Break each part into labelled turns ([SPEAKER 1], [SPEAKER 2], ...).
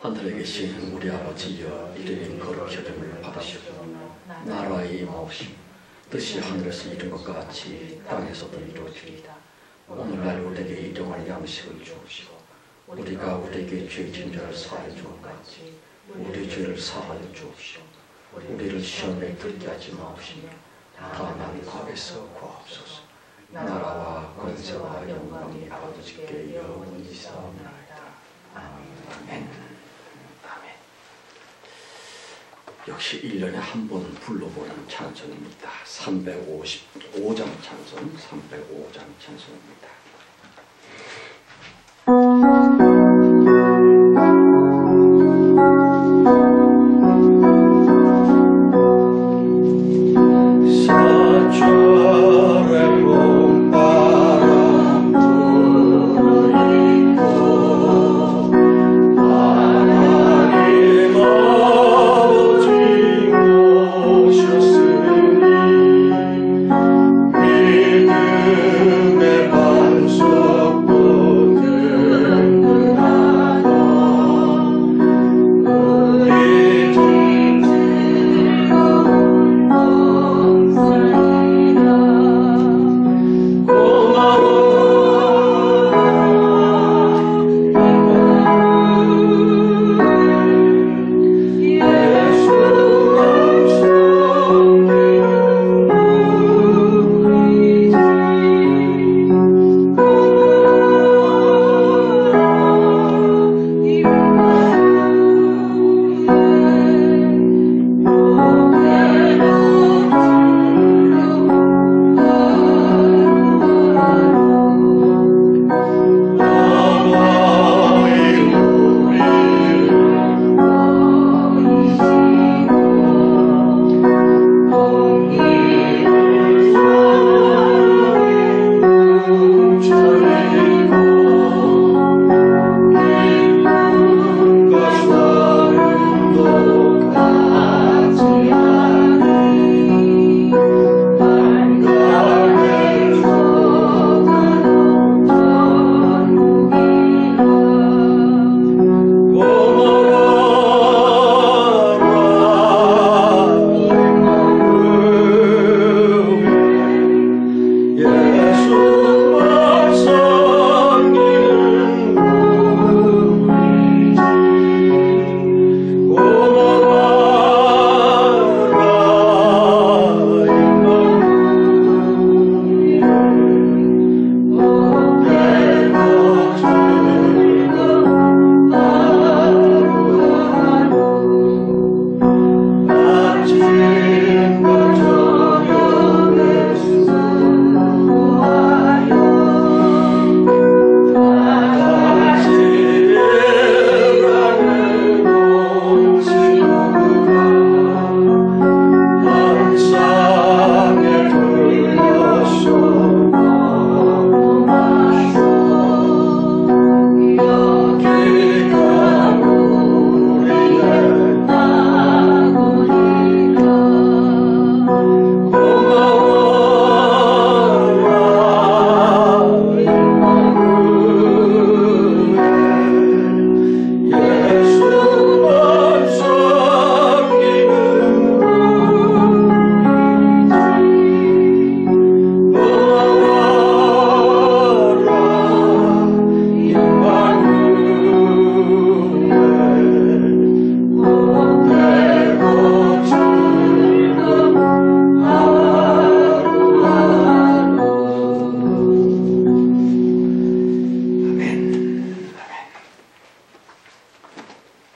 [SPEAKER 1] 하늘에 계신 우리 아버지여, 이름이 거룩히 여김을 받으시고 나라의 임하옵시며 뜻이 하늘에서 이룬 것과 같이 땅에서도 이루어지리이다. 오늘날 우리에게 일용할 양식을 주옵시고 우리가 우리에게 죄 지은 자를 사하여 준 것 같이 우리 죄를 사하여 주옵시고 우리를 시험에 들게 하지 마옵시며 다만 악에서 구하옵소서. 나라와 권세와 영광이 아버지께 영원히 있사옵나이다. 아멘. 아멘. 역시 1년에 한 번 불러보는 찬송입니다. 355장 찬송, 305장 찬송입니다.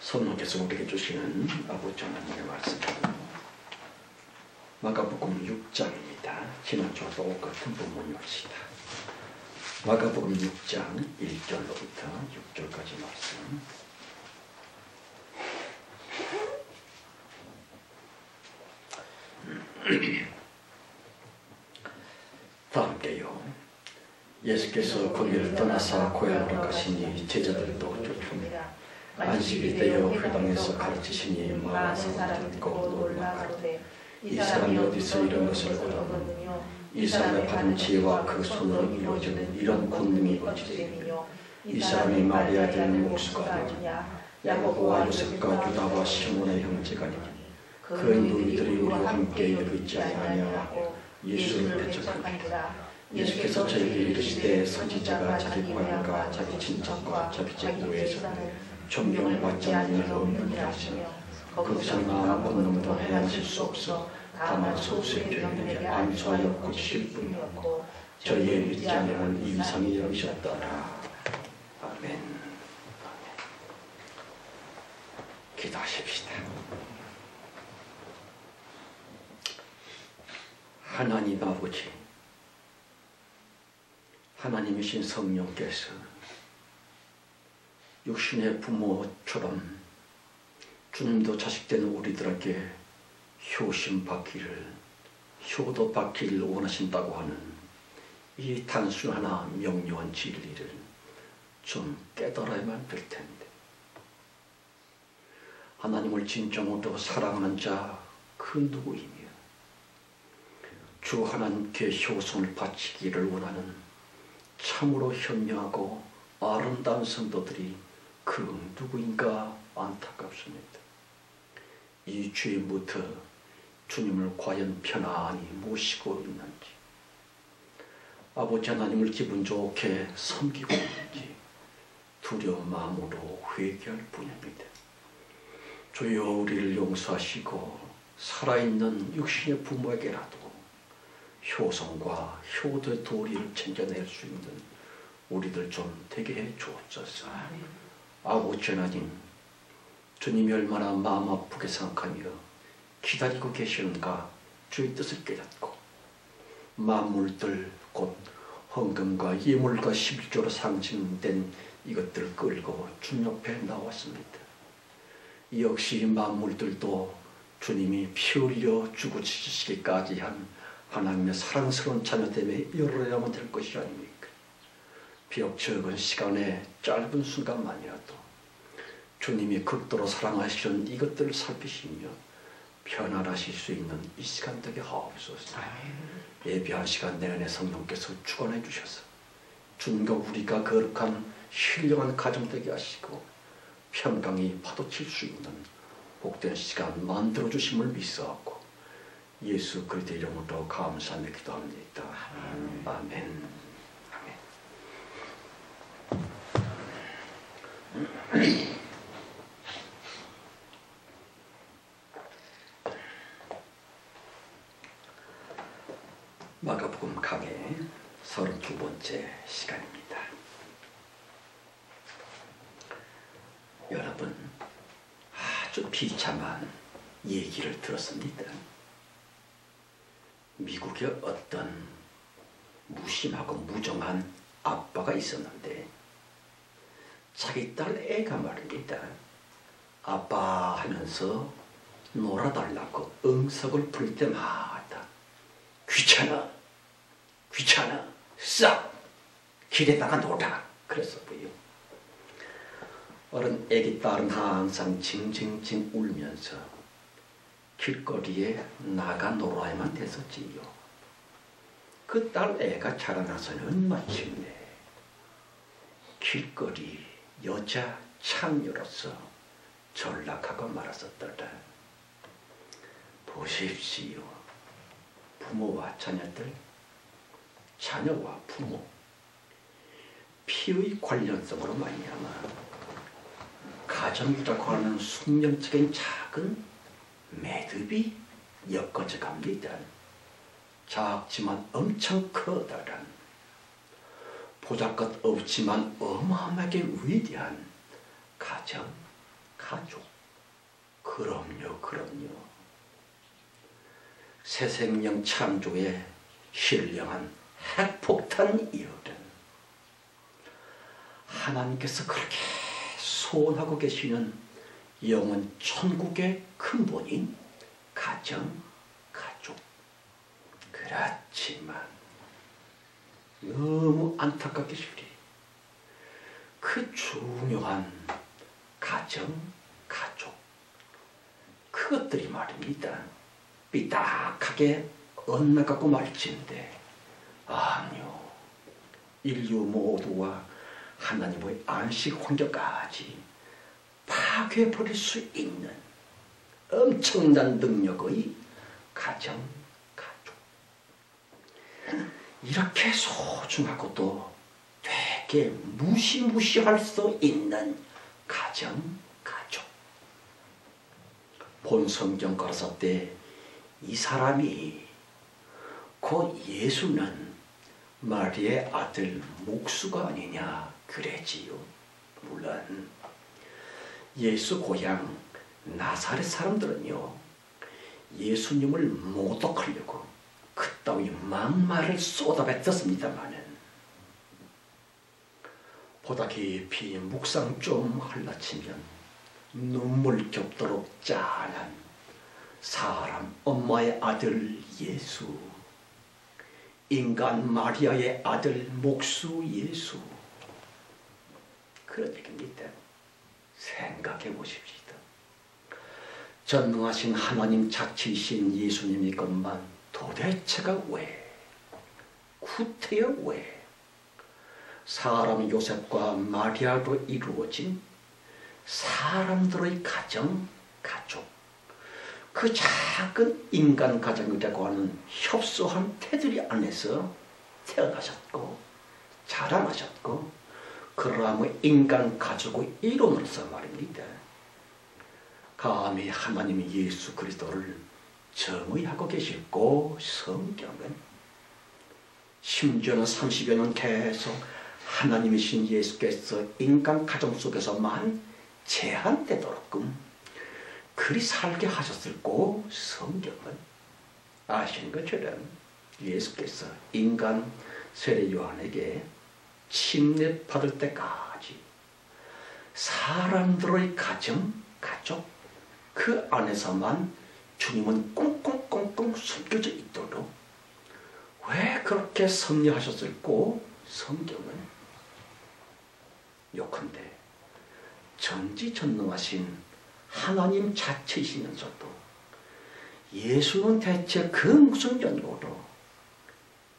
[SPEAKER 1] 성령께서 우리에게 주시는 아버지 하나님의 말씀은 마가복음 6장입니다. 지난주와 똑같은 본문이었습니다. 마가복음 6장 1절로부터 6절까지 말씀. 다 함께요. 예수께서 거기를 떠나사 고향으로 가시니 제자들도 쫓습니다. 안식일 때여 회당에서 가르치시니 많은 사람들이 듣고 놀라 가로되 이 사람이 어디서 이런 것을 얻었느냐? 이 사람의 받은 지혜와 그 손으로 이루어지는 이런 권능이 어찌 되느냐? 이 사람이 마리아 될 목수가 아니냐 야고보와 요셉과 유다와 시몬의 형제가 아니냐 그 누이들이 우리와 함께 여기 있지 아니하냐 예수를 대적하니라. 예수께서 저에게 이르시되 선지자가 자기 고향과 자기 친척과 자기 제국에서는 존경받지 않는 분이라 하시며 거기서 나 원놈도 헤아실 수 없어 다만 소수의 죄인에게 안수하여 고치실 뿐이었고 저희의 믿지 않음은 임상이 여기셨더라. 아멘. 기도하십시다. 하나님 아버지, 하나님이신 성령께서 육신의 부모처럼 주님도 자식된 우리들에게 효심받기를, 효도받기를 원하신다고 하는 이 단순하나 명료한 진리를 좀 깨달아야만 될 텐데, 하나님을 진정으로 사랑하는 자 그 누구이며 주 하나님께 효성을 바치기를 원하는 참으로 현명하고 아름다운 성도들이 그 누구인가 안타깝습니다. 이 주임부터 주님을 과연 편안히 모시고 있는지, 아버지 하나님을 기분 좋게 섬기고 있는지 두려운 마음으로 회개할 뿐입니다. 주여 우리를 용서하시고 살아있는 육신의 부모에게라도 효성과 효도의 도리를 챙겨낼 수 있는 우리들 좀 되게 해 주옵소서. 아버지 하나님, 주님이 얼마나 마음 아프게 생각하며 기다리고 계시는가 주의 뜻을 깨닫고 만물들 곧 헌금과 예물과 11조로 상징된 이것들을 끌고 주님 옆에 나왔습니다. 역시 만물들도 주님이 피 흘려 주고 지시기까지 한 하나님의 사랑스러운 자녀됨에 열어야만 될 것이 아닙니까? 비록 적은 시간에 짧은 순간만이라도 주님이 극도로 사랑하시는 이것들을 살피시며 편안하실 수 있는 이 시간 되게 하옵소서. 예배한 시간 내내 성령께서 주관해 주셔서 주님과 우리가 거룩한 신령한 가정 되게 하시고 평강이 파도칠 수 있는 복된 시간 만들어 주심을 믿사옵고 예수 그리스도의 이름으로 감사하며 기도합니다. 아멘. 아멘. 마가복음 강의 32번째 시간입니다. 여러분, 아주 비참한 얘기를 들었습니다. 미국에 어떤 무심하고 무정한 아빠가 있었는데 자기 딸 애가 말입니다. 아빠 하면서 놀아달라고 응석을 부릴 때마다 귀찮아, 귀찮아, 싹 길에다가 놀아 그랬었고요. 어른 애기 딸은 항상 징징징 울면서 길거리에 나가 놀아야만 됐었지요. 그 딸 애가 자라나서는 마침내 길거리 여자 창녀로서 전락하고 말았었더라. 보십시오. 부모와 자녀들, 자녀와 부모, 피의 관련성으로 말미암아 가정이라고 하는 숙명적인 작은 매듭이 엮어져 갑니다. 작지만 엄청 커다란, 보잘것 없지만 어마어마하게 위대한 가정, 가족. 그럼요, 그럼요. 새 생명 창조에 신령한 핵폭탄 이어른 하나님께서 그렇게 소원하고 계시는 영원 천국의 근본인 가정, 가족. 그렇지만 너무 안타깝게 시리 그 중요한 가정, 가족 그것들이 말입니다. 삐딱하게 엇나가고 말지인데 아니요. 인류 모두와 하나님의 안식 환경까지 파괴해버릴 수 있는 엄청난 능력의 가정, 가족. 이렇게 소중하고도 되게 무시무시할 수 있는 가정, 가족. 본 성경 가라사 때 이 사람이 그 예수는 마리아의 아들 목수가 아니냐 그랬지요. 물론 예수 고향 나사렛 사람들은요, 예수님을 모독하려고 그따위 막말을 쏟아뱉었습니다마는 보다 깊이 묵상 좀 할라치면 눈물 겹도록 짠한 사람 엄마의 아들 예수, 인간 마리아의 아들 목수 예수, 그런 얘기입니다. 생각해 보십시다. 전능하신 하나님 자체이신 예수님이건만 도대체가 왜, 구태여 왜 사람 요셉과 마리아로 이루어진 사람들의 가정, 가족, 그 작은 인간 가정이라고 하는 협소한 테두리 안에서 태어나셨고 자라나셨고 그러함의 인간 가족의 이론으로서 말입니다. 감히 하나님이 예수 그리스도를 정의하고 계시고 성경은 심지어는 30여 년 계속 하나님이신 예수께서 인간 가정 속에서만 제한되도록끔 그리 살게 하셨을고 성경은 아시는 것처럼 예수께서 인간 세례 요한에게 침례받을 때까지 사람들의 가정, 가족 그 안에서만 주님은 꽁꽁꽁꽁 숨겨져 있도록 왜 그렇게 섭리하셨을고 성경은 요컨대 전지전능하신 하나님 자체이시면서도 예수는 대체 그 무슨 연고로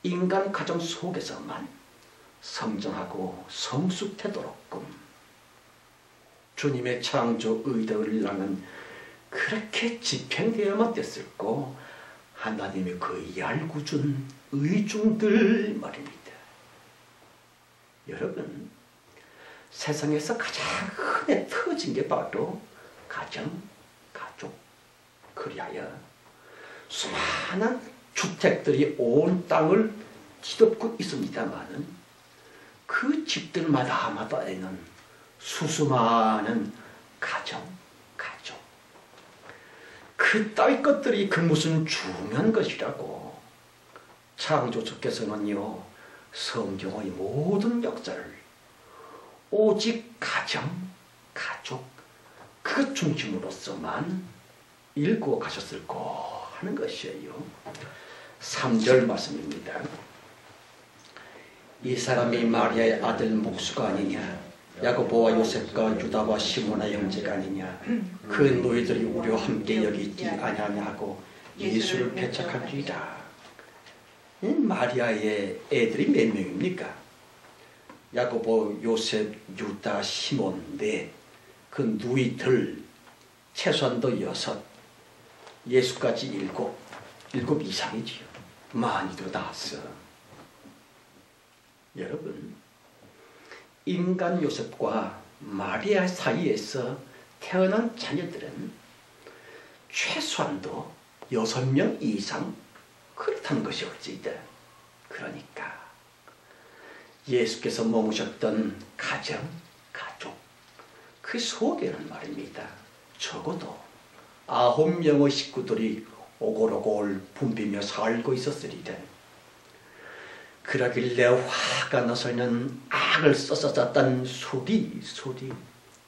[SPEAKER 1] 인간 가정 속에서만 성장하고 성숙되도록끔 주님의 창조 의도를 나는 그렇게 집행되어야만 됐을고 하나님의 그 얄궂은 의중들 말입니다. 여러분, 세상에서 가장 흔해 터진 게 바로 가정, 가족. 그리하여 수많은 주택들이 온 땅을 뒤덮고 있습니다마는 그 집들마다마다에는 수수많은 가정, 가족. 그따위 것들이 그 무슨 중요한 것이라고 창조주께서는요, 성경의 모든 역사를 오직 가정, 가족 그 중심으로서만 읽고 가셨을고 하는 것이에요. 3절 말씀입니다. 이 사람이 마리아의 아들 목수가 아니냐, 야고보와 요셉과 유다와 시몬의 형제가 아니냐, 그 너희들이 우리와 함께 여기 있지 아니하냐 하고 예수를 배척한지라. 마리아의 애들이 몇 명입니까? 야고보, 요셉, 유다, 시몬 넷, 그 누이들 최소한도 6, 예수까지 7 이상이지요. 많이도 나왔어. 여러분, 인간 요셉과 마리아 사이에서 태어난 자녀들은 최소한도 6명 이상 그렇다는 것이 어찌다. 그러니까 예수께서 머무셨던 가정, 가족 그 속에는 말입니다. 적어도 9명의 식구들이 오골오골 붐비며 살고 있었으리라. 그러길래 화가 나서는 악을 써서 소리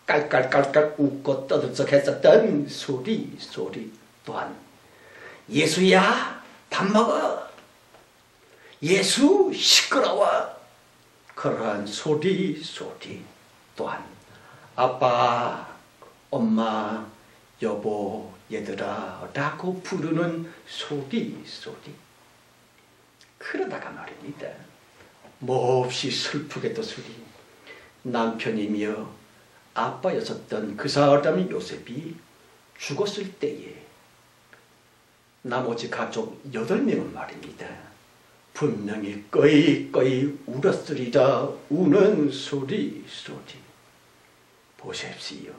[SPEAKER 1] 깔깔깔깔 웃고 떠들썩했었던 소리 또한 예수야 밥 먹어, 예수 시끄러워, 그러한 소리 또한 아빠, 엄마, 여보, 얘들아 라고 부르는 소리. 그러다가 말입니다. 몹시 슬프게도 소리, 남편이며 아빠였었던 그 사람 요셉이 죽었을 때에 나머지 가족 8명은 말입니다. 분명히 꺼이꺼이 울었으리라. 우는 소리. 보십시오.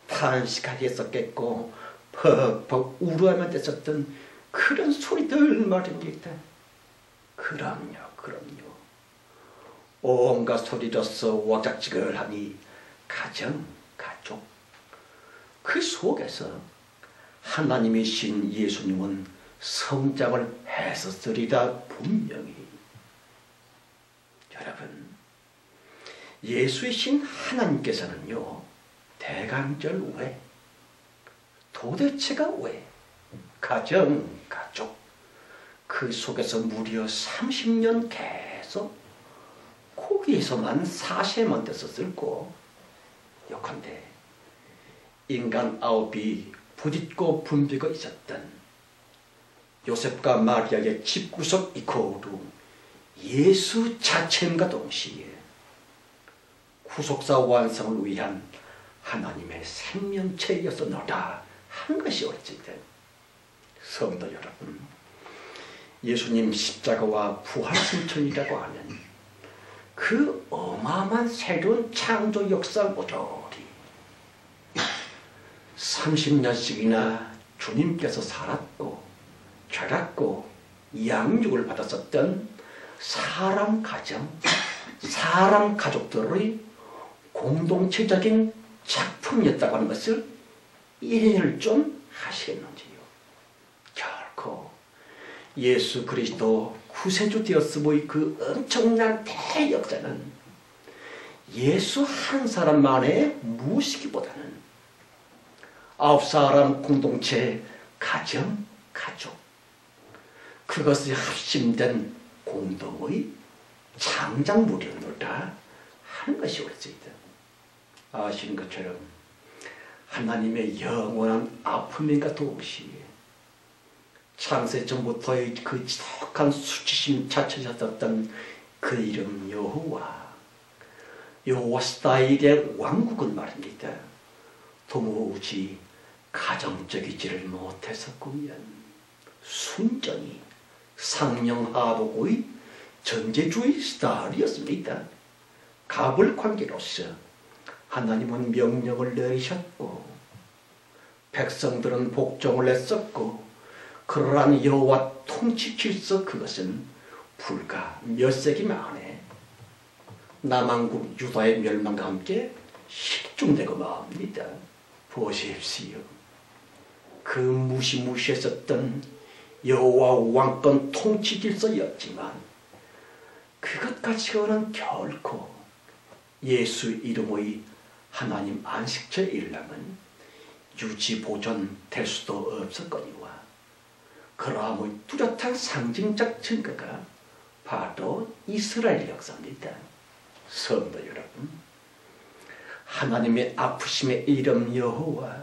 [SPEAKER 1] 탄식하겠었겠고 퍽퍽 우려하면 됐었던 그런 소리들 말입니다. 그럼요. 온갖 소리로서 왁작지근하니 가정, 가족 그 속에서 하나님이신 예수님은 성장을 했었으리라. 분명히. 여러분, 예수이신 하나님께서는요, 대강절 왜? 도대체가 왜? 가정, 가족 그 속에서 무려 30년 계속 거기에서만 사세만 됐었을고, 요컨대 인간 9이 부딪고 분비고 있었던 요셉과 마리아의 집구석 이코르 예수 자체임과 동시에 구속사 완성을 위한 하나님의 생명체였었노라 하는 것이 옳지든. 성도 여러분, 예수님 십자가와 부활승천이라고 하는 그 어마어마한 새로운 창조 역사 모조리 30년씩이나 주님께서 살았고 자랐고 양육을 받았었던 사람 가정, 사람 가족들의 공동체적인 작품이었다고 하는 것을 이해를 좀 하시겠는지요. 결코 예수 그리스도 구세주 되었음의 그 엄청난 대역사는 예수 한 사람만의 무엇이기보다는 9사람 공동체, 가정, 가족 그것이 합심된 공동의 창작물이었노라 하는 것이 옳습니다. 아시는 것처럼 하나님의 영원한 아픔인가 동시에 창세 전부터의 그 지독한 수치심 자체였던 그 이름 여호와 스타일의 왕국은 말입니다. 도무지 가정적이지를 못했었구면 순전히 상명하복의 전제주의 스타일이었습니다. 가불관계로서 하나님은 명령을 내리셨고 백성들은 복종을 했었고 그러한 여호와 통치 질서 그것은 불과 몇 세기 만에 남왕국 유다의 멸망과 함께 실종되고 맙니다. 보십시오. 그 무시무시했었던 여호와 왕권 통치 질서였지만 그것 가지고는 결코 예수 이름의 하나님 안식처 일람은 유지 보존될 수도 없었거니와 그러함의 뚜렷한 상징적 증거가 바로 이스라엘 역사입니다. 성도 여러분, 하나님의 아프심의 이름 여호와,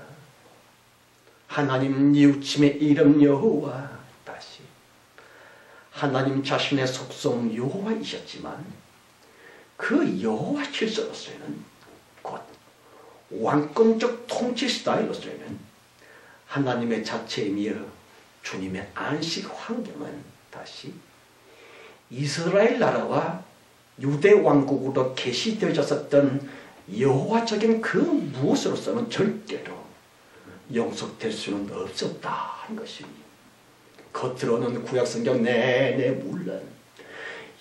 [SPEAKER 1] 하나님 뉘우침의 이름 여호와, 다시 하나님 자신의 속성 여호와이셨지만 그 여호와 질서로서는 곧 왕권적 통치 스타일로서는 하나님의 자체이며 주님의 안식 환경은 다시 이스라엘 나라와 유대 왕국으로 계시되어졌었던 여호와적인 그 무엇으로서는 절대로 용서될 수는 없었다 하는 것입니다. 겉으로는 구약성경 내내 물론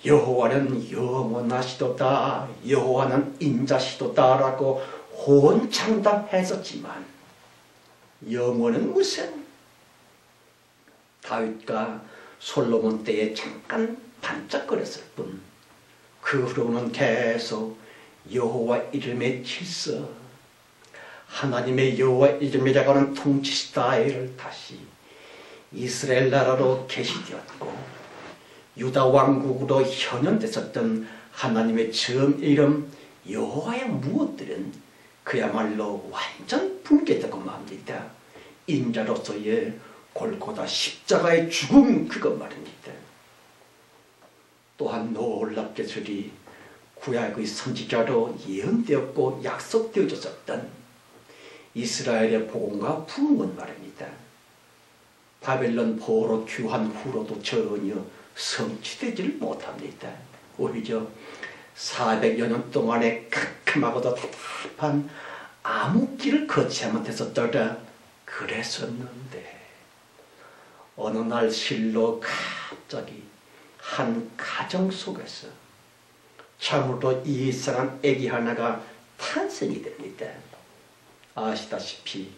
[SPEAKER 1] 여호와는 영원하시도다, 여호와는 인자시도다라고 혼창답했었지만 영원은 무슨 다윗과 솔로몬 때에 잠깐 반짝거렸을 뿐 그 후로는 계속 여호와 이름의 질서, 하나님의 여호와 이름이라고 하는 통치 스타일을 다시 이스라엘 나라로 계시되었고 유다 왕국으로 현현됐었던 하나님의 처음 이름 여호와의 무엇들은 그야말로 완전 붕괴되고 맙니다. 인자로서의 골고다 십자가의 죽음 그것 말입니다. 또한 놀랍게서리
[SPEAKER 2] 구약의 선지자로 예언되었고 약속되어졌던 이스라엘의 복음과 부흥은 말입니다. 바벨론 포로 귀환 후로도 전혀 성취되지를 못합니다. 오히려 400여 년 동안의 캄캄하고도 답답한 암흑기를 거치야만 했었더라 그랬었는데 어느 날 실로 갑자기 한 가정 속에서 참으로 이상한 아기 하나가 탄생이 됩니다. 아시다시피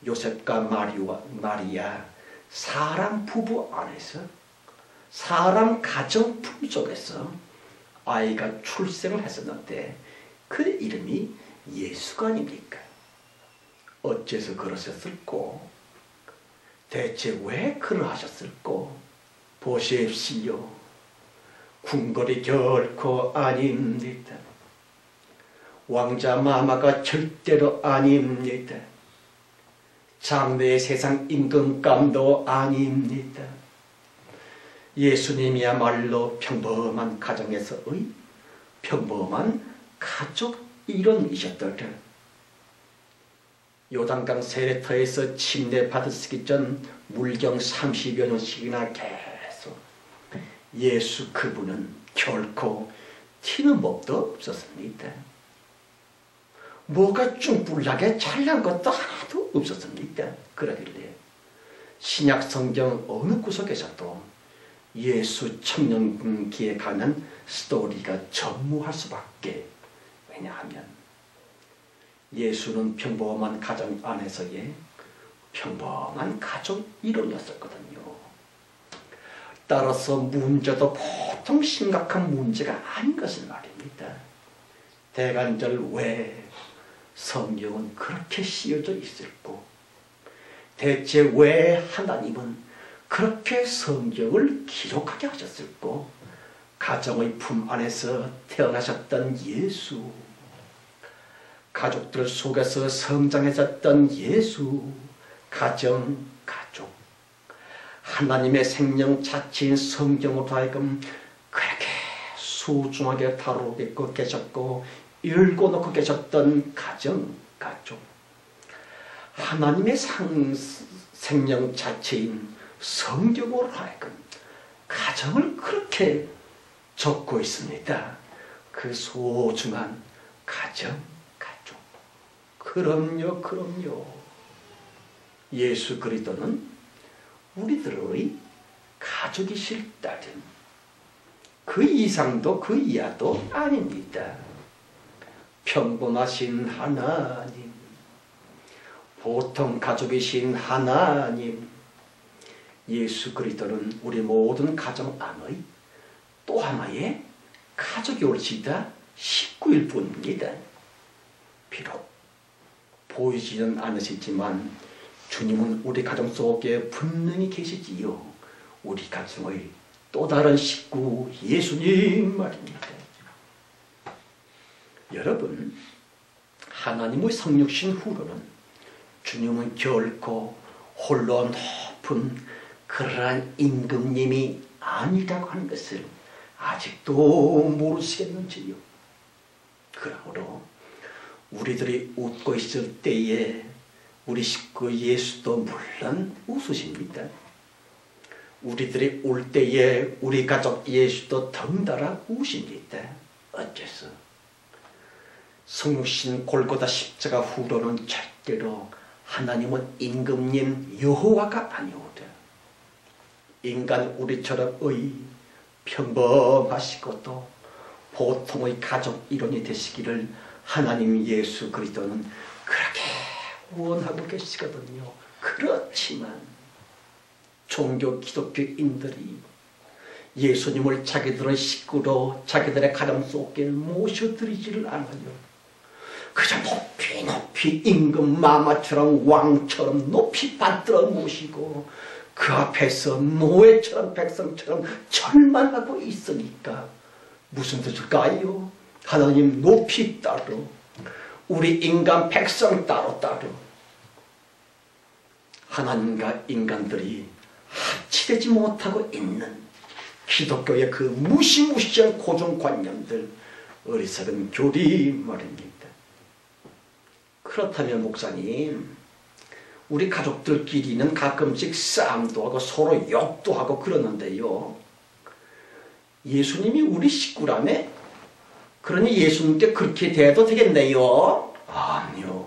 [SPEAKER 2] 요셉과 마리아 사람 부부 안에서 사람 가정 품속에서 아이가 출생을 했었는데 그 이름이 예수가 아닙니까? 어째서 그러셨을꼬? 대체 왜 그러하셨을꼬? 보십시오. 궁궐이 결코 아닙니다. 왕자 마마가 절대로 아닙니다. 장래의 세상 임금감도 아닙니다. 예수님이야말로 평범한 가정에서의 평범한 가족 일원이셨더라. 요단강 세례터에서 침례 받으시기 전 물경 30여 년씩이나 계속 예수 그분은 결코 튀는 법도 없었습니다. 뭐가 쭝뿔나게 잘난 것도 하나도 없었습니다. 그러길래 신약 성경 어느 구석에서도 예수 청년기에 관한 스토리가 전무할 수밖에. 왜냐하면 예수는 평범한 가정 안에서의 평범한 가족 일원이었었거든요. 따라서 문제도 보통 심각한 문제가 아닌 것은 말입니다. 대간절 왜 성경은 그렇게 씌어져 있을고, 대체 왜 하나님은 그렇게 성경을 기록하게 하셨을고, 가정의 품 안에서 태어나셨던 예수, 가족들 속에서 성장해졌던 예수, 가정, 가족, 하나님의 생명 자체인 성경으로 하여금 그렇게 소중하게 다루고 계셨고 읽고 놓고 계셨던 가정, 가족, 하나님의 생명 자체인 성경으로 하여금 가정을 그렇게 적고 있습니다. 그 소중한 가정, 가족. 그럼요, 그럼요. 예수 그리스도는 우리들의 가족이실 따름 그 이상도 그 이하도 아닙니다. 평범하신 하나님, 보통 가족이신 하나님, 예수 그리스도는 우리 모든 가정 안의 또 하나의 가족이 올시다 식구일 뿐입니다. 비록 보이지는 않으시지만 주님은 우리 가정 속에 분명히 계시지요. 우리 가정의 또 다른 식구 예수님 말입니다. 여러분, 하나님의 성육신 후로는 주님은 결코 홀로 높은 그러한 임금님이 아니라고 하는 것을 아직도 모르시겠는지요. 그러므로 우리들이 웃고 있을 때에 우리 식구 예수도 물론 웃으십니다. 우리들이 울 때에 우리 가족 예수도 덩달아 우십니다. 어째서? 성육신 골고다 십자가 후로는 절대로 하나님은 임금님 여호와가 아니오다. 인간 우리처럼의 평범하시고 또 보통의 가족 일원이 되시기를 하나님 예수 그리스도는 그렇게 원하고 계시거든요. 그렇지만 종교 기독교인들이 예수님을 자기들의 식구로 자기들의 가정 속에 모셔드리지를 않아요. 그저 높이 높이 임금 마마처럼 왕처럼 높이 받들어 모시고 그 앞에서 노예처럼 백성처럼 절만하고 있으니까 무슨 뜻일까요? 하나님 높이 따로, 우리 인간 백성 따로 하나님과 인간들이 합치되지 못하고 있는 기독교의 그 무시무시한 고정관념들, 어리석은 교리 말입니다. 그렇다면 목사님, 우리 가족들끼리는 가끔씩 싸움도 하고 서로 욕도 하고 그러는데요. 예수님이 우리 식구라며? 그러니 예수님께 그렇게 대해도 되겠네요? 아니요.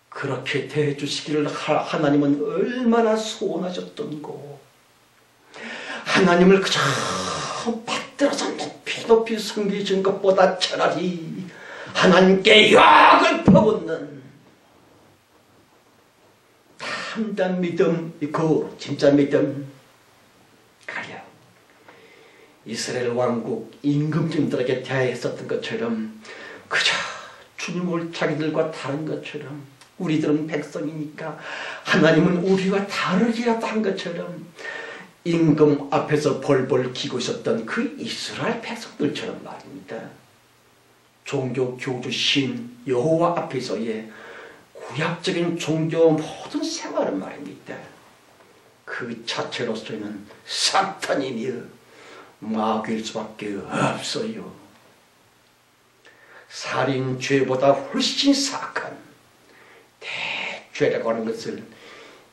[SPEAKER 2] 그렇게 대해 주시기를 하나님은 얼마나 소원하셨던고. 하나님을 그저 받들어서 높이 높이 섬기신 것보다 차라리 하나님께 욕을 퍼붓는 참된 믿음, 그 진짜 믿음, 가령 이스라엘 왕국 임금님들에게 대하였었던 것처럼 그저 주님을 자기들과 다른 것처럼 우리들은 백성이니까 하나님은 우리와 다르게라도 한 것처럼 임금 앞에서 벌벌 기고 있었던 그 이스라엘 백성들처럼 말입니다. 종교 교주 신 여호와 앞에서의 구약적인 종교 모든 생활은 말입니다. 그 자체로서는 사탄이며 마귀일 수밖에 없어요. 살인 죄보다 훨씬 사악한 대죄라고 하는 것을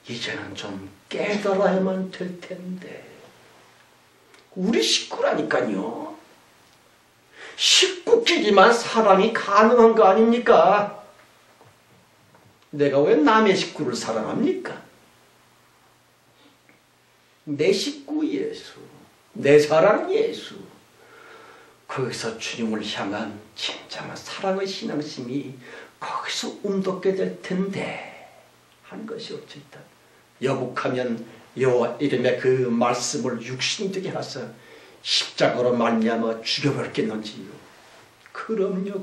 [SPEAKER 2] 이제는 좀 깨달아야만 될 텐데. 우리 식구라니까요. 식구끼리만 사랑이 가능한 거 아닙니까? 내가 왜 남의 식구를 사랑합니까? 내 식구 예수, 내 사랑 예수, 거기서 주님을 향한 진정한 사랑의 신앙심이 거기서 움돋게 될 텐데 하는 것이 어쨌다. 여복하면 여호와 이름의 그 말씀을 육신이 되게 하사 십자가로 말미암아 죽여버렸겠는지요. 그럼요.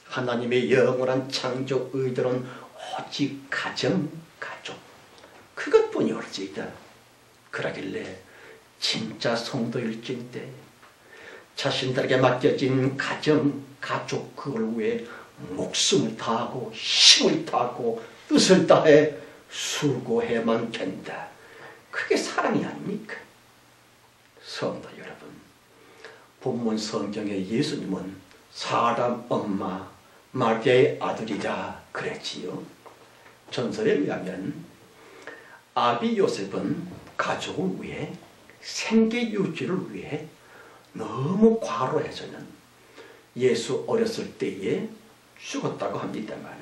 [SPEAKER 2] 하나님의 영원한 창조 의도는 오직 가정, 가족 그것뿐이 옳지이다. 그러길래 진짜 성도일진데 자신들에게 맡겨진 가정, 가족 그걸 위해 목숨을 다하고 힘을 다하고 뜻을 다해 수고해만 된다. 그게 사랑이 아닙니까? 성도 여러분, 본문 성경에 예수님은 사람 엄마 마리아의 아들이라 그랬지요. 전설에 의하면 아비 요셉은 가족을 위해 생계 유지를 위해 너무 과로해서는 예수 어렸을 때에 죽었다고 합니다만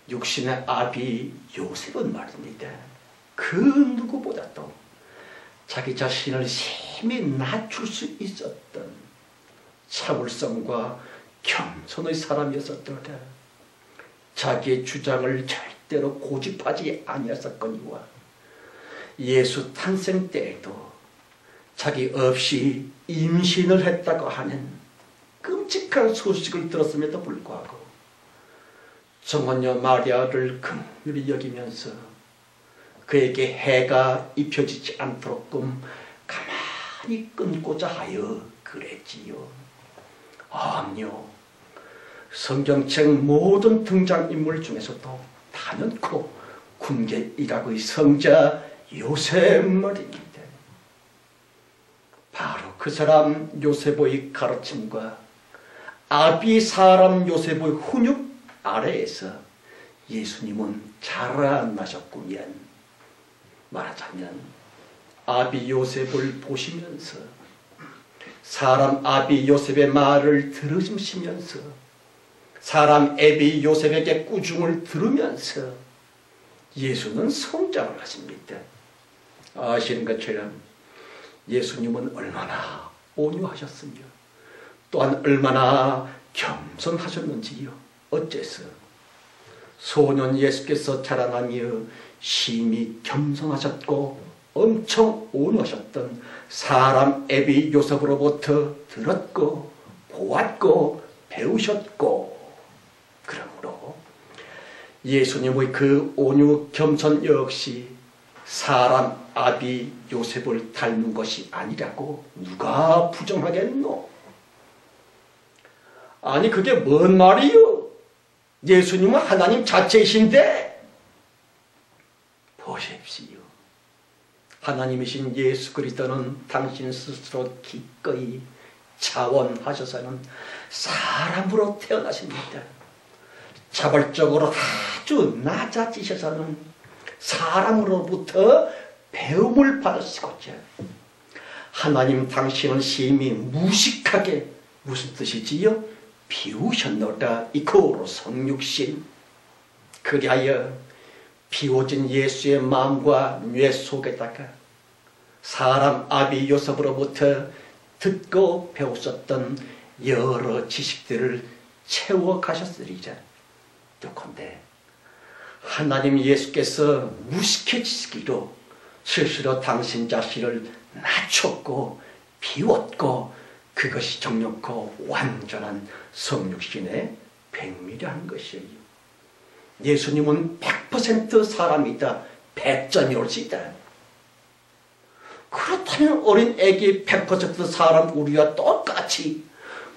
[SPEAKER 2] 육신의 아비 요셉은 말입니다. 그 누구보다도 자기 자신을 심히 낮출 수 있었던 참을성과 겸손의 사람이었었더라. 자기의 주장을 절대로 고집하지 아니었었거니와 예수 탄생 때에도 자기 없이 임신을 했다고 하는 끔찍한 소식을 들었음에도 불구하고 정혼녀 마리아를 긍휼히 여기면서 그에게 해가 입혀지지 않도록끔 가만히 끊고자 하여 그랬지요. 아니요. 성경책 모든 등장인물 중에서도 단연코 군계 일학의 성자 요셉 말입니다. 바로 그 사람 요셉의 가르침과 아비 사람 요셉의 훈육 아래에서 예수님은 자라나셨구면, 말하자면 아비 요셉을 보시면서 사람 아비 요셉의 말을 들으시면서 사람 애비 요셉에게 꾸중을 들으면서 예수는 성장을 하십니다. 아시는 것처럼 예수님은 얼마나 온유하셨으며 또한 얼마나 겸손하셨는지요. 어째서 소년 예수께서 자라나며 심히 겸손하셨고 엄청 온유하셨던 사람 애비 요셉으로부터 들었고 보았고 배우셨고, 그러므로 예수님의 그 온유 겸손 역시 사람 아비 요셉을 닮은 것이 아니라고 누가 부정하겠노? 아니 그게 뭔 말이요? 예수님은 하나님 자체이신데 보십시오. 하나님이신 예수 그리스도는 당신 스스로 기꺼이 자원하셔서는 사람으로 태어나십니다. 자발적으로 아주 낮아지셔서는 사람으로부터 배움을 받으시고자 하나님 당신은 심히 무식하게 무슨 뜻이지요? 비우셨노라. 이코로 성육신. 그리하여 비워진 예수의 마음과 뇌 속에다가 사람 아비 요셉으로부터 듣고 배웠었던 여러 지식들을 채워 가셨으리자. 요컨대 하나님 예수께서 무식해지시기로 스스로 당신 자신을 낮췄고 비웠고 그것이 정력고 완전한 성육신의 백미라는 것이에요. 예수님은 100% 사람이다. 100점이 올 수 있다. 그렇다면 어린 애기 100% 사람 우리와 똑같이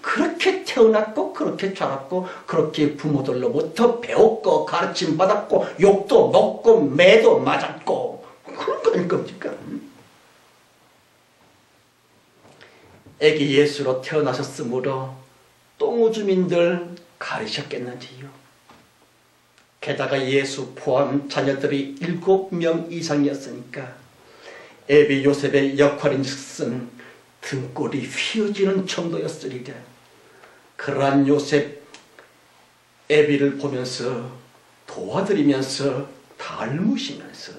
[SPEAKER 2] 그렇게 태어났고 그렇게 자랐고 그렇게 부모들로부터 배웠고 가르침받았고 욕도 먹고 매도 맞았고 그런 거 아닐 겁니까? 애기 예수로 태어나셨으므로 똥오줌인들 가리셨겠는지요. 게다가 예수 포함 자녀들이 7명 이상이었으니까 애비 요셉의 역할인즉슨 등골이 휘어지는 정도였으리라. 그러한 요셉 애비를 보면서 도와드리면서 닮으시면서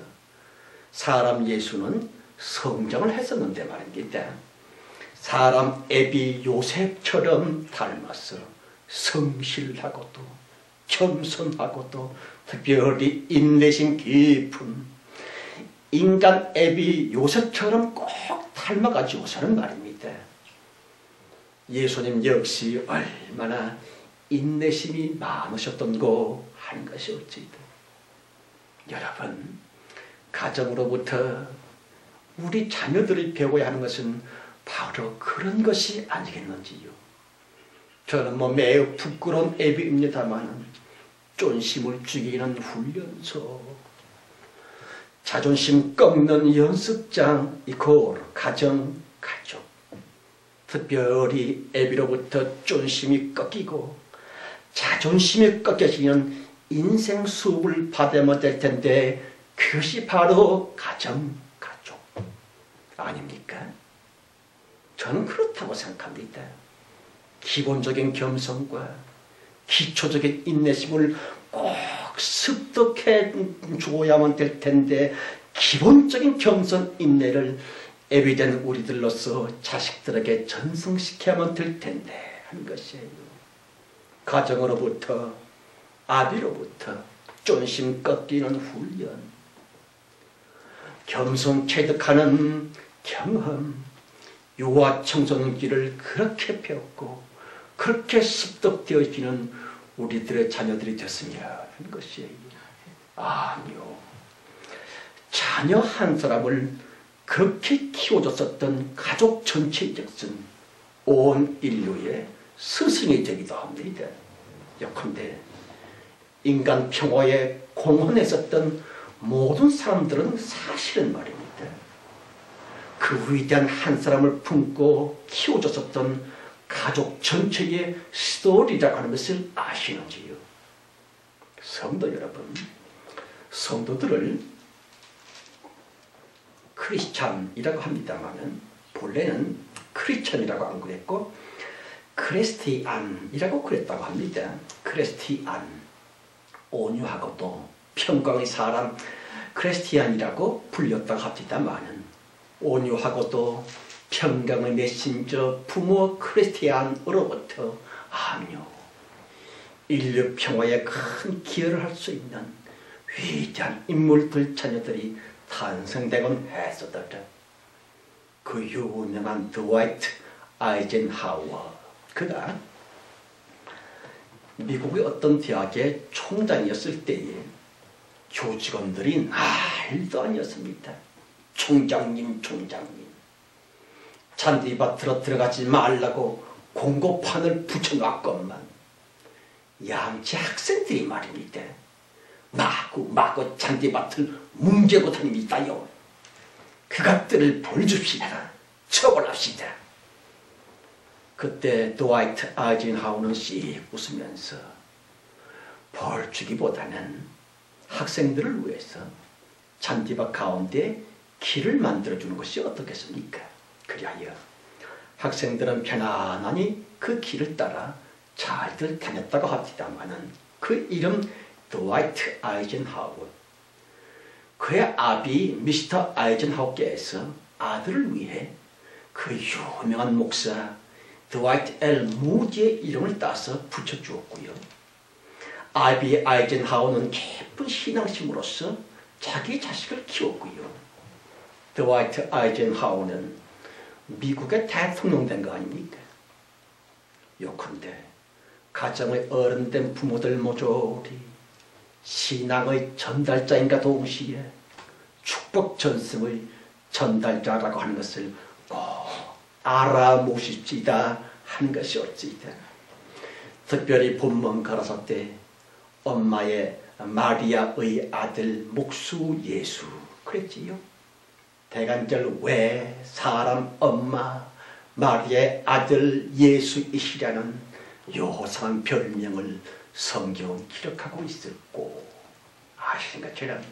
[SPEAKER 2] 사람 예수는 성장을 했었는데 말입니다. 사람 애비 요셉처럼 닮아서 성실하고도 겸손하고도 특별히 인내심 깊은 인간 애비 요셉처럼 꼭 닮아가지고서는 말입니다. 예수님 역시 얼마나 인내심이 많으셨던고 하는 것이 어찌다. 여러분, 가정으로부터 우리 자녀들이 배워야 하는 것은 바로 그런 것이 아니겠는지요. 저는 매우 부끄러운 애비입니다만 쫀심을 죽이는 훈련소, 자존심 꺾는 연습장, 이코 가정, 가족. 특별히 애비로부터 쫀심이 꺾이고 자존심이 꺾여지면 인생 수업을 받으면 될 텐데 그것이 바로 가정, 가족 아닙니까? 저는 그렇다고 생각합니다. 기본적인 겸손과 기초적인 인내심을 꼭 습득해 줘야만 될 텐데 기본적인 겸손 인내를 애비된 우리들로서 자식들에게 전승시켜야만 될 텐데 하는 것이에요. 가정으로부터 아비로부터 쫀심 꺾이는 훈련, 겸손 체득하는 경험, 유아 청소년기를 그렇게 배웠고 그렇게 습득되어지는 우리들의 자녀들이 됐으면 하는 것이에요. 아니요. 자녀 한 사람을 그렇게 키워줬었던 가족 전체적슨 온 인류의 스승이 되기도 합니다. 예컨대 인간 평화에 공헌했었던 모든 사람들은 사실은 말입니다. 그 위대한 한 사람을 품고 키워줬었던 가족 전체의 스토리라고 하는 것을 아시는지요? 성도 여러분, 성도들을 크리스찬이라고 합니다만 본래는 크리스찬이라고 안 그랬고 크리스티안이라고 그랬다고 합니다. 크리스티안, 온유하고도 평강의 사람 크리스티안이라고 불렸다고 합니다만 온유하고도 평강의 메신저 부모 크리스티안으로부터 아니요, 인류 평화에 큰 기여를 할 수 있는 위대한 인물들 자녀들이 탄생되곤 했었다. 그 유명한 드와이트 아이젠하워, 그가 미국의 어떤 대학의 총장이었을 때에 교직원들이 날도 아니었습니다. 총장님, 총장님. 잔디밭으로 들어가지 말라고 공고판을 붙여놨건만 양치 학생들이 말입니다. 마구 잔디밭을 뭉개고 다닙니다요. 그것들을 보여줍시다. 처벌합시다. 그때 드와이트 아이젠하워는 씩 웃으면서 벌 주기보다는 학생들을 위해서 잔디밭 가운데 길을 만들어주는 것이 어떻겠습니까? 그리하여 학생들은 편안하니 그 길을 따라 잘들 다녔다고 합니다마는 그 이름 드와이트 아이젠하워, 그의 아비 미스터 아이젠하워께서 아들을 위해 그 유명한 목사 드와이트 L 무디의 이름을 따서 붙여주었고요. 아비 아이젠하워는 깊은 신앙심으로서 자기 자식을 키웠고요. 드와이트 아이젠하워는 미국의 대통령 된 거 아닙니까? 요컨대 가정의 어른된 부모들 모조리 신앙의 전달자인가 동시에 축복 전승의 전달자라고 하는 것을 꼭 알아보십시다 하는 것이 옳지이다. 특별히 본문 가라사 때 엄마의 마리아의 아들 목수 예수 그랬지요. 대간절 왜 사람 엄마 마리아의 아들 예수이시라는 요상한 별명을 성경은 기록하고 있었고, 아시는 것처럼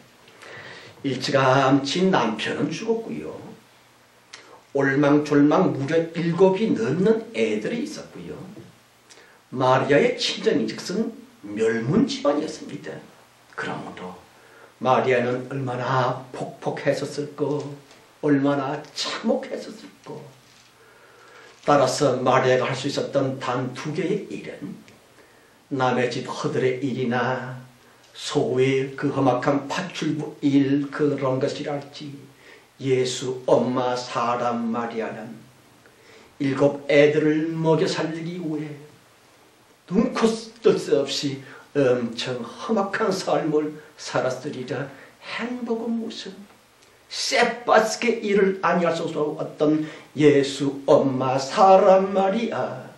[SPEAKER 2] 일찌감치 남편은 죽었고요. 올망졸망 무려 7이 넘는 애들이 있었고요. 마리아의 친정이 즉슨 멸문 집안이었습니다. 그러므로 마리아는 얼마나 폭폭했었을까, 얼마나 참혹했었을까. 따라서 마리아가 할 수 있었던 단 2개의 일은 남의 집 허들의 일이나 소위 그 험악한 파출부 일 그런 것이랄지, 예수 엄마 사람 마리아는 7 애들을 먹여 살리기 위해 눈코 뜰 새 없이 엄청 험악한 삶을 살았으리라. 행복은 무슨 쎄빠스게 일을 아니할 수 없던 예수 엄마 사람 마리아,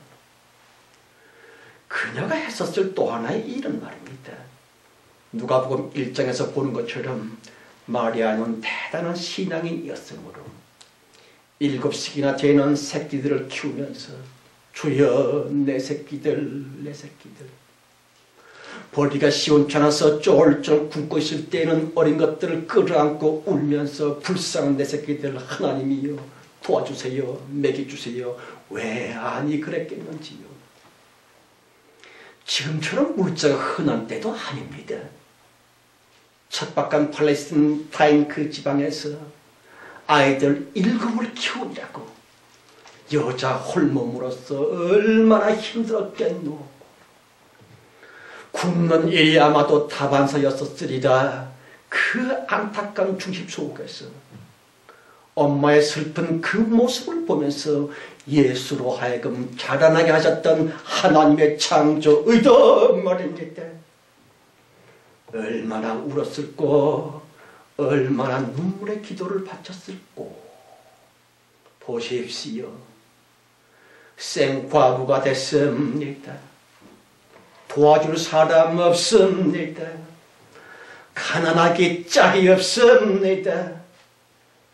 [SPEAKER 2] 그녀가 했었을 또 하나의 일은 말입니다. 누가복음 1장에서 보는 것처럼 마리아는 대단한 신앙인이었으므로 7씩이나 되는 새끼들을 키우면서 주여 내 새끼들 내 새끼들, 보기가 시원찮아서 쫄쫄 굶고 있을 때는 어린 것들을 끌어안고 울면서 불쌍한 내 새끼들 하나님이여 도와주세요, 먹여주세요. 왜 아니 그랬겠는지요. 지금처럼 물자가 흔한 때도 아닙니다. 척박한 팔레스타인 그 지방에서 아이들 7을 키우느라고 여자 홀몸으로서 얼마나 힘들었겠노. 굶는 일이 아마도 다반사였었으리라. 그 안타까운 중심 속에서 엄마의 슬픈 그 모습을 보면서 예수로 하여금 자라나게 하셨던 하나님의 창조 의도 말입니다. 얼마나 울었을꼬, 얼마나 눈물의 기도를 바쳤을꼬. 보십시오. 생과부가 됐습니다. 도와줄 사람 없습니다. 가난하기 짝이 없습니다.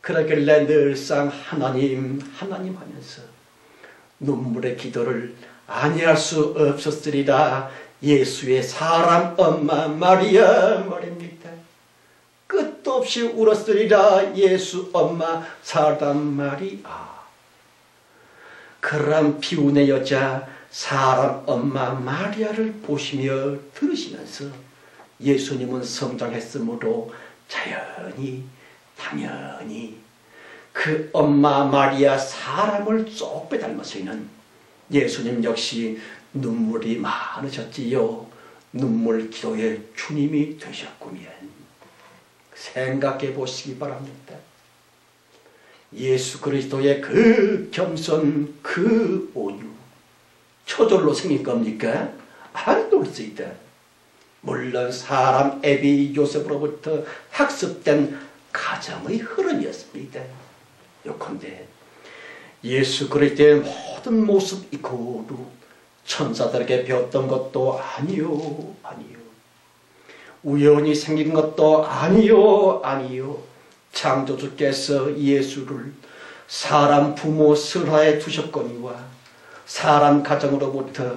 [SPEAKER 2] 그러길래 늘상 하나님 하나님 하면서 눈물의 기도를 아니할 수 없었으리라. 예수의 사람 엄마 마리아 말입니다. 끝도 없이 울었으리라. 예수 엄마 사람 마리아. 그런 비운의 여자 사람 엄마 마리아를 보시며 들으시면서 예수님은 성장했으므로 자연히 당연히 그 엄마 마리아 사람을 쏙 빼닮았으니 예수님 역시 눈물이 많으셨지요. 눈물 기도의 주님이 되셨구면 생각해 보시기 바랍니다. 예수 그리스도의 그 겸손, 그 온유 저절로 생긴 겁니까? 안 그렇습니다. 물론 사람 애비 요셉으로부터 학습된 가정의 흐름이었습니다. 요컨대 예수 그리스도의 모든 모습 이고도 천사들에게 배웠던 것도 아니요. 우연히 생긴 것도 아니요. 창조주께서 예수를 사람 부모 설하에 두셨거니와 사람 가정으로부터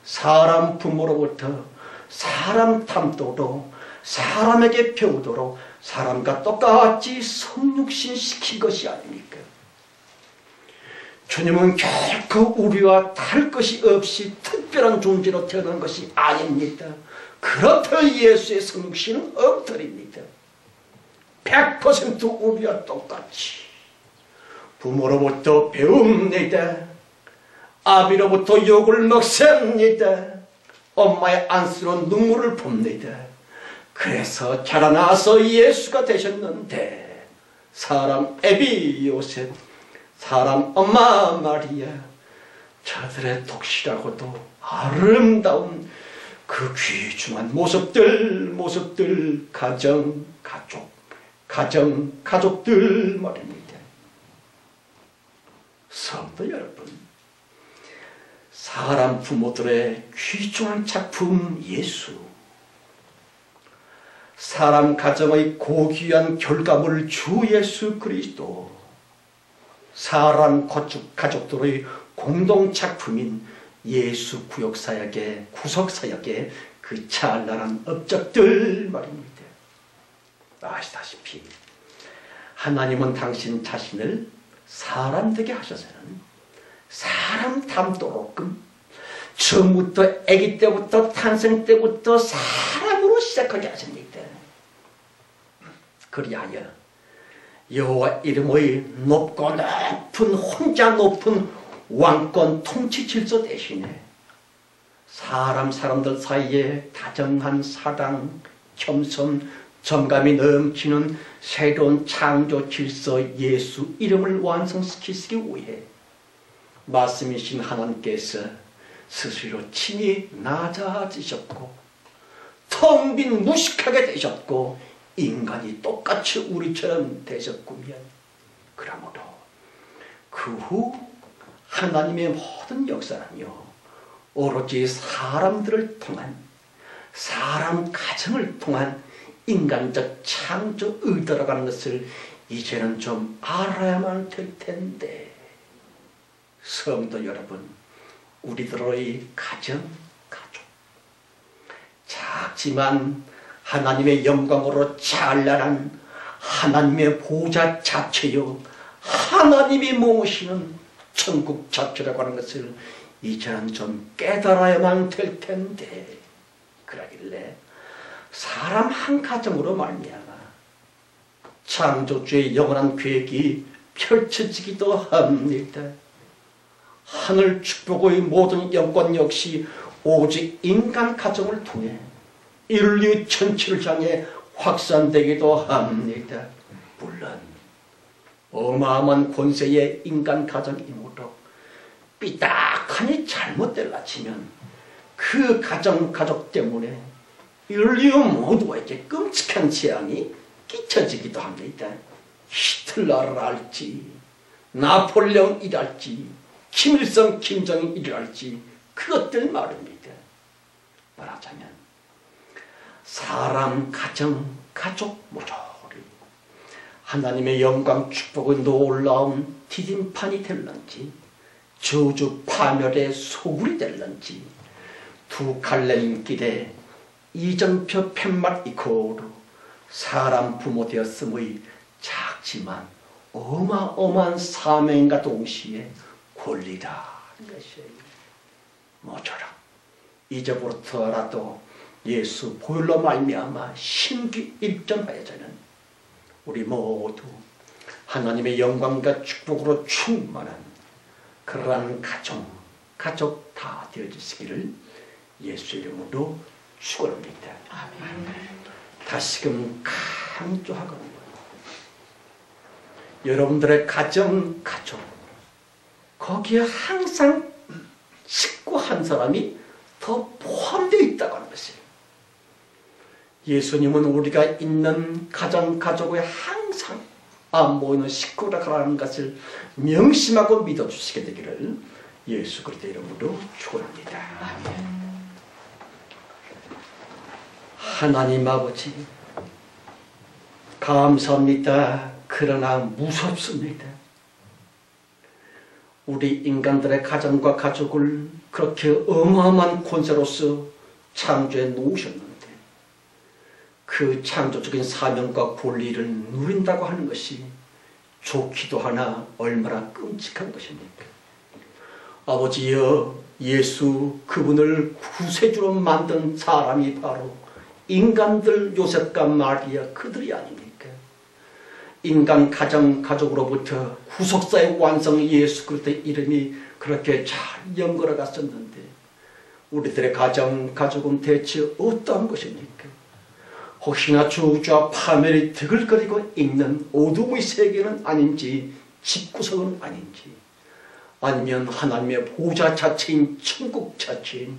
[SPEAKER 2] 사람 부모로부터 사람 탐도로 사람에게 배우도록 사람과 똑같이 성육신 시킨 것이 아닙니까? 주님은 결코 우리와 다를 것이 없이 특별한 존재로 태어난 것이 아닙니다. 그렇다면 예수의 성육신은 엉터리입니다. 100% 우리와 똑같이 부모로부터 배웁니다. 아비로부터 욕을 먹습니다. 엄마의 안쓰러운 눈물을 봅니다. 그래서 자라나서 예수가 되셨는데 사람 애비 요셉, 사람 엄마 마리아, 저들의 독실하고도 아름다운 그 귀중한 모습들 가족들 말입니다. 성도 여러분, 사람 부모들의 귀중한 작품 예수, 사람 가정의 고귀한 결과물 주 예수 그리스도, 사람 가족들의 공동작품인 예수 구속사역의 그 찬란한 업적들 말입니다. 아시다시피 하나님은 당신 자신을 사람 되게 하셔서는 사람 닮도록끔 처음부터 아기 때부터 탄생 때부터 사람으로 시작하게 하십니다. 그리하여 여호와 이름의 높고 높은 혼자 높은 왕권 통치 질서 대신에 사람들 사이에 다정한 사랑, 겸손, 정감이 넘치는 새로운 창조 질서 예수 이름을 완성시키시기 위해 말씀이신 하나님께서 스스로 친히 낮아지셨고 텅 빈 무식하게 되셨고 인간이 똑같이 우리처럼 되셨구면, 그러므로 그 후 하나님의 모든 역사는요 오로지 사람들을 통한, 사람 가정을 통한 인간적 창조 의도라는 것을 이제는 좀 알아야만 될 텐데, 성도 여러분, 우리들의 가정, 가족, 작지만 하나님의 영광으로 찬란한 하나님의 보좌 자체요 하나님이 모으시는 천국 자체라고 하는 것을 이제는 좀 깨달아야만 될 텐데, 그러길래 사람 한 가정으로 말미암아 창조주의 영원한 계획이 펼쳐지기도 합니다. 하늘 축복의 모든 영권 역시 오직 인간 가정을 통해 인류 전체를 향해 확산되기도 합니다. 물론 어마어마한 권세의 인간 가정이므로 삐딱하니 잘못될라 치면 그 가족 때문에 인류 모두에게 끔찍한 재앙이 끼쳐지기도 합니다. 히틀러랄지 나폴레옹이랄지 김일성 김정일이랄지 그것들 말입니다. 말하자면 사람 가족 모조리 하나님의 영광 축복의 놀라운 디딤판이 될런지 저주 파멸의 소굴이 될런지 두 갈래님길에 이정표 팻말 이코로 사람 부모 되었음의 작지만 어마어마한 사명과 동시에 권리라는 것이에요. 모처럼 이제부터라도 예수 보혈로 말미암아 심기일전하여자는 우리 모두 하나님의 영광과 축복으로 충만한 그러한 가족 다 되어주시기를 예수 이름으로 축원합니다. 아멘. 다시금 강조하거든요. 여러분들의 가족 거기에 항상 식구 한 사람이 더 포함되어 있다고 하는 것이에요. 예수님은 우리가 있는 가족에 항상 안 모이는 식구라고 하는 것을 명심하고 믿어주시게 되기를 예수 그리스도의 이름으로 축원합니다. 아멘. 하나님 아버지, 감사합니다. 그러나 무섭습니다. 우리 인간들의 가정과 가족을 그렇게 어마어마한 권세로서 창조해 놓으셨는데 그 창조적인 사명과 권리를 누린다고 하는 것이 좋기도 하나 얼마나 끔찍한 것입니까? 아버지여, 예수 그분을 구세주로 만든 사람이 바로 인간들 요셉과 마리아 그들이 아닙니까? 인간 가정 가족으로부터 구속사의 완성 예수 그리스도의 이름이 그렇게 잘 연걸어 갔었는데 우리들의 가정 가족은 대체 어떠한 것입니까? 혹시나 저주와 파멸이 드글거리고 있는 어둠의 세계는 아닌지, 집구석은 아닌지, 아니면 하나님의 보좌 자체인 천국 자체인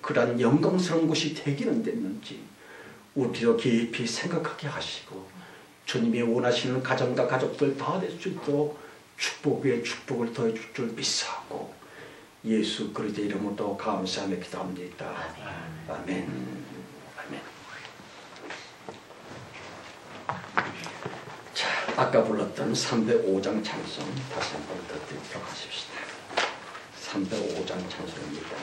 [SPEAKER 2] 그러한 영광스러운 곳이 되기는 됐는지 우리로 깊이 생각하게 하시고 주님이 원하시는 가정과 가족들 다 될 수 있도록 축복 위에 축복을 더해 줄 줄 믿사하고 예수 그리스도의 이름으로 감사하며 기도합니다. 아멘. 아멘. 자, 아까 불렀던 305장 찬송 다시 한번 더 듣도록 하십시다. 305장 찬송입니다.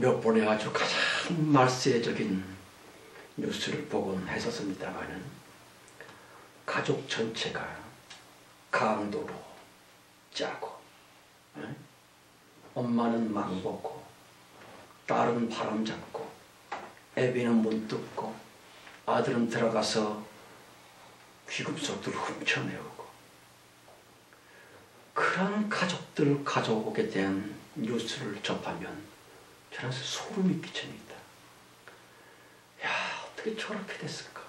[SPEAKER 2] 몇 번의 아주 가장 말세적인 뉴스를 보곤 했었습니다만은 가족 전체가 강도로 짜고 엄마는 망보고 딸은 바람 잡고 애비는 문 뜯고 아들은 들어가서 귀급속들을 훔쳐내오고 그런 가족들을 가져오게 된 뉴스를 접하면 저는 소름이 끼칩니다. 야, 어떻게 저렇게 됐을까?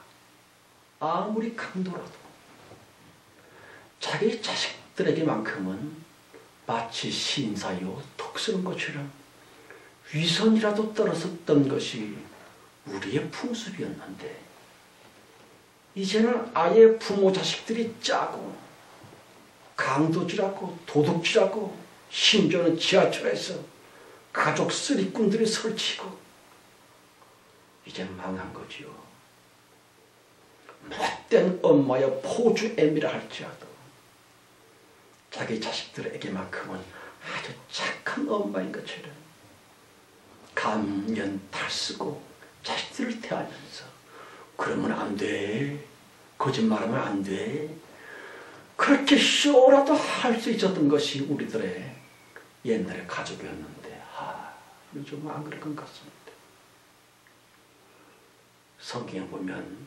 [SPEAKER 2] 아무리 강도라도 자기 자식들에게만큼은 마치 신사요 톡 쓰는 것처럼 위선이라도 떨어졌던 것이 우리의 풍습이었는데 이제는 아예 부모 자식들이 짜고 강도질하고 도둑질하고 심지어는 지하철에서 가족 쓰리꾼들이 설치고 이제는 망한 거지요. 못된 엄마여 포주 애미라 할지라도 자기 자식들에게만큼은 아주 착한 엄마인 것처럼 감면 탈쓰고 자식들을 대하면서 그러면 안 돼, 거짓말하면 안 돼, 그렇게 쇼라도 할 수 있었던 것이 우리들의 옛날의 가족이었는데 요즘은 안 그럴 것 같습니다. 성경에 보면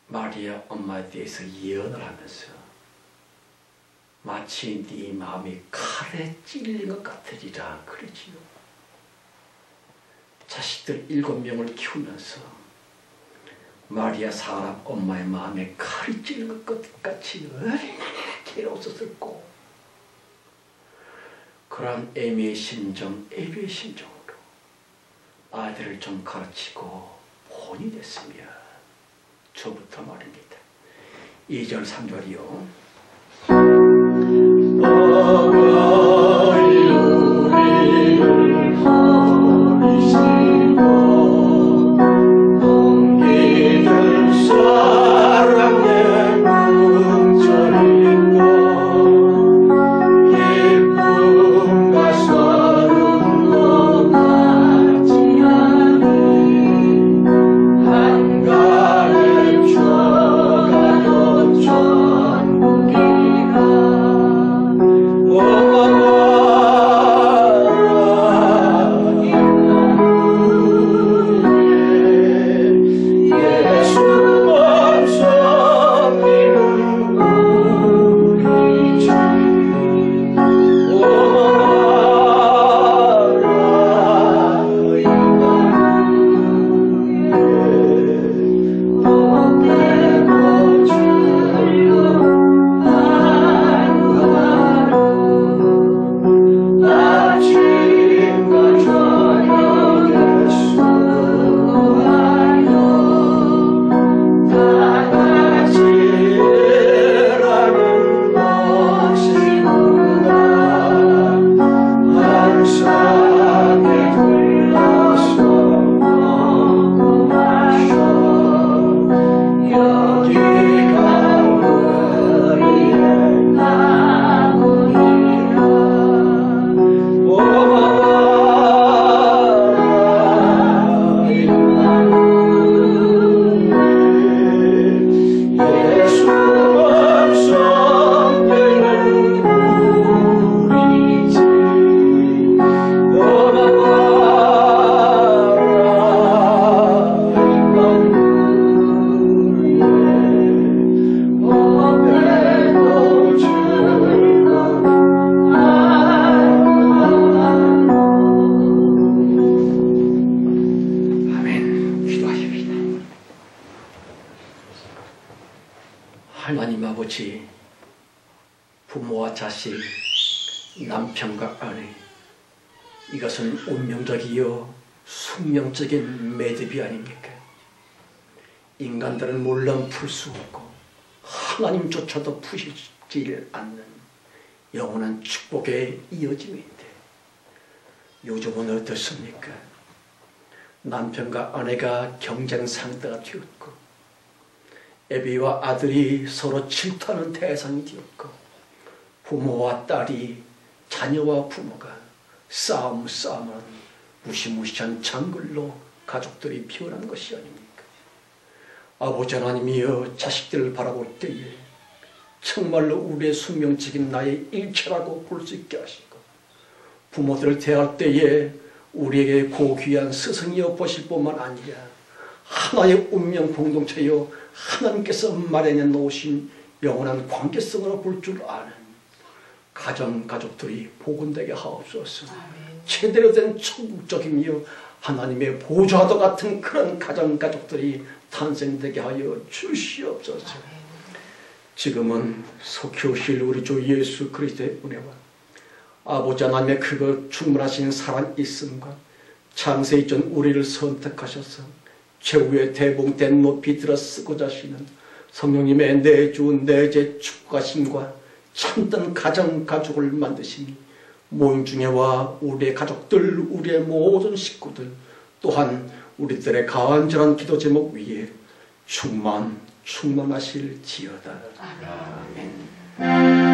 [SPEAKER 2] 마리아 엄마에 대해서 예언을 하면서 마치 네 마음이 칼에 찔린 것 같으리라 그러지요. 자식들 7명을 키우면서 마리아 사람 엄마의 마음에 칼이 찔린 것 같이 얼마나 괴로웠을고 그러한 애미의 심정, 애비의 심정으로 아이들을 좀 가르치고 본이 됐으며 저부터 말입니다. 2절 3절이요. 하나님 아버지, 부모와 자식, 남편과 아내, 이것은 운명적이요 숙명적인 매듭이 아닙니까? 인간들은 물론 풀 수 없고 하나님조차도 푸시지 않는 영원한 축복의 이어짐인데 요즘은 어떻습니까? 남편과 아내가 경쟁 상대가 되었고 애비와 아들이 서로 질투하는 대상이 되었고 부모와 딸이 자녀와 부모가 싸움하는 무시무시한 정글로 가족들이 피어난 것이 아닙니까? 아버지 하나님이여, 자식들을 바라볼 때에 정말로 우리의 숙명적인 나의 일체라고 볼 수 있게 하시고 부모들을 대할 때에 우리에게 고귀한 스승이여 보실 뿐만 아니라 하나의 운명 공동체여 하나님께서 마련해 놓으신 영원한 관계성으로 볼 줄 아는 가족들이 복원되게 하옵소서. 제대로 된 천국적이며 하나님의 보좌와 같은 그런 가족들이 탄생되게 하여 주시옵소서. 지금은 속히 오실 우리 주 예수 그리스도의 은혜와 아버지 하나님의 크고 충만하신 사랑 있음과 창세 이전 우리를 선택하셔서 최후의 대봉된 높이 들어 쓰고자 하시는 성령님의 내주 내재 축복하심과 참된 가족을 만드시니 모임 중에와 우리의 가족들, 우리의 모든 식구들 또한 우리들의 간절한 기도 제목 위에 충만하실지어다. 아멘.